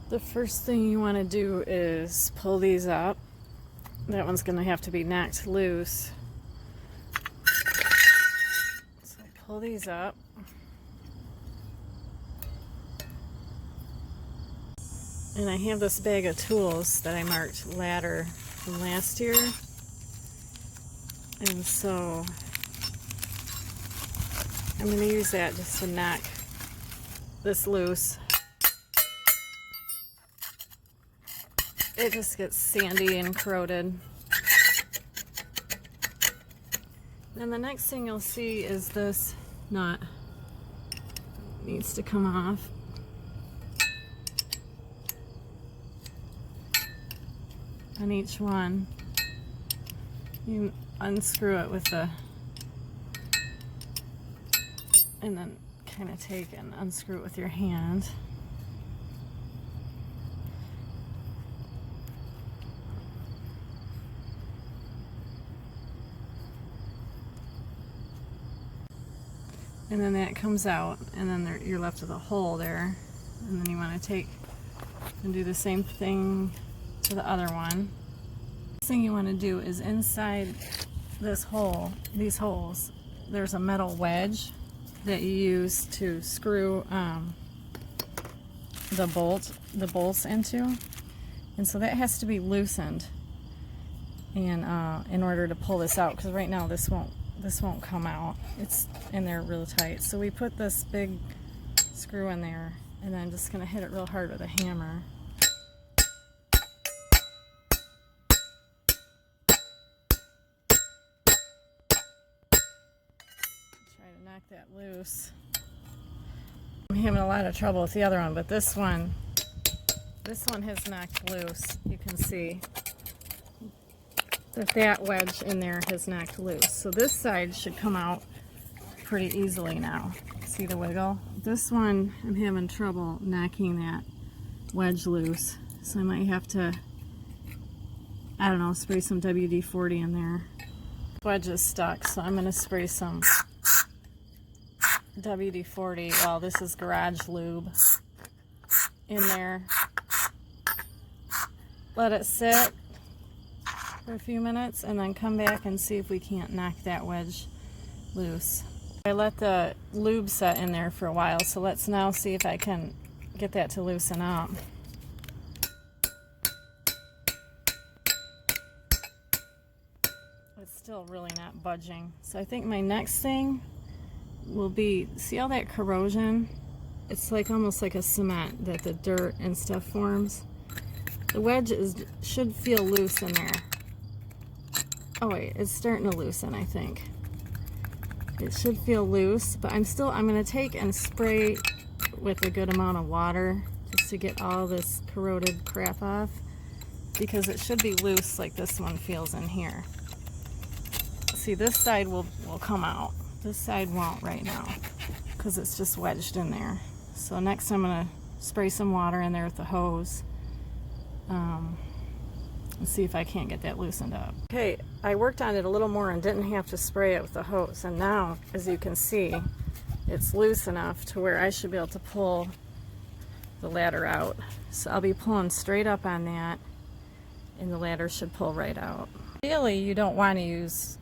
The first thing you want to do is pull these up. That one's going to have to be knocked loose. So pull these up. And I have this bag of tools that I marked ladder from last year. And so I'm going to use that just to knock this loose. It just gets sandy and corroded. Then the next thing you'll see is this nut. It needs to come off. On each one, you unscrew it with the, and then kind of take and unscrew it with your hand. And then that comes out, and then you're left with a hole there. And then you want to take and do the same thing to the other one. Next thing you want to do is inside this hole, these holes, there's a metal wedge that you use to screw the bolts into. And so that has to be loosened and in order to pull this out, because right now this won't come out. It's in there real tight. So we put this big screw in there, and then I'm just going to hit it real hard with a hammer. Try to knock that loose. I'm having a lot of trouble with the other one, but this one has knocked loose. You can see that wedge in there has knocked loose. So this side should come out pretty easily now. See the wiggle? This one, I'm having trouble knocking that wedge loose. So I might have to, I don't know, spray some WD-40 in there. Wedge is stuck, so I'm going to spray some WD-40. Well, this is garage lube in there. Let it sit for a few minutes and then come back and see if we can't knock that wedge loose. I let the lube set in there for a while, so let's now see if I can get that to loosen up. It's still really not budging. So I think my next thing will be, see all that corrosion? It's like almost like a cement that the dirt and stuff forms. The wedge should feel loose in there. Oh wait, it's starting to loosen, I think. It should feel loose, but I'm going to take and spray with a good amount of water just to get all this corroded crap off, because it should be loose like this one feels in here. See, this side will come out. This side won't right now because it's just wedged in there. So next I'm going to spray some water in there with the hose. And see if I can't get that loosened up. Okay, I worked on it a little more and didn't have to spray it with the hose. And now, as you can see, it's loose enough to where I should be able to pull the ladder out. So I'll be pulling straight up on that, and the ladder should pull right out. Ideally, you don't want to use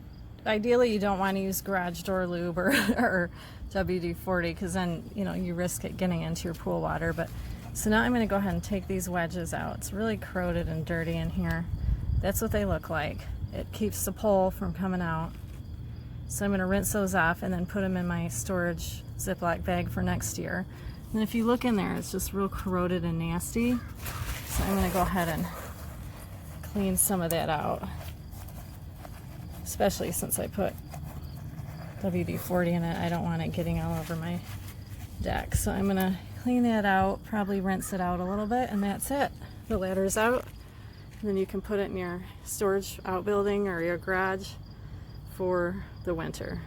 garage door lube or WD-40, because then you risk it getting into your pool water. But so now I'm going to go ahead and take these wedges out. It's really corroded and dirty in here. That's what they look like. It keeps the pole from coming out. So I'm going to rinse those off and then put them in my storage Ziploc bag for next year. And if you look in there, it's just real corroded and nasty. So I'm going to go ahead and clean some of that out. Especially since I put WD-40 in it. I don't want it getting all over my deck. So I'm going to clean that out, probably rinse it out a little bit, and that's it. The ladder's out, and then you can put it in your storage outbuilding or your garage for the winter.